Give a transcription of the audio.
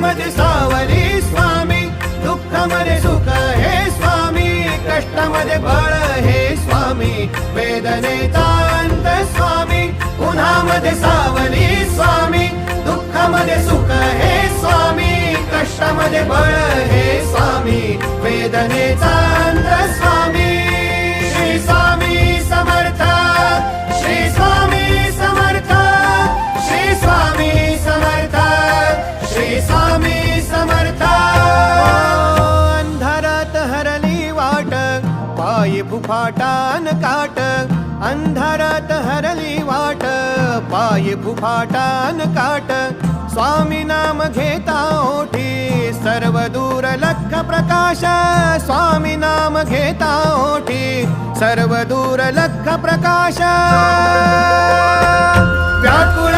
उन्हामध्ये सावली स्वामी, दुःखामध्ये सुख हे स्वामी, कष्टामध्ये बळ हे स्वामी, वेदनेचा अंत स्वामी, उन्हामध्ये सावली स्वामी, दुःखामध्ये सुख हे स्वामी, कष्टामध्ये बळ हे स्वामी, वेदनेचा अंत स्वामी. श्री स्वामी समर्थ, श्री स्वामी समर्थ, श्री स्वामी समर्थ, श्री स्वामी समर्थ. अंधारात हरली वाट, पायी फुफाटान काट, अंधारात हरली वाट, पायी फुफाटान काट, स्वामी नाम घेता ओठी, सर्व दूर लख प्रकाश, स्वामी नाम घेता ओठी, सर्व दूर लख प्रकाश. व्याकुळ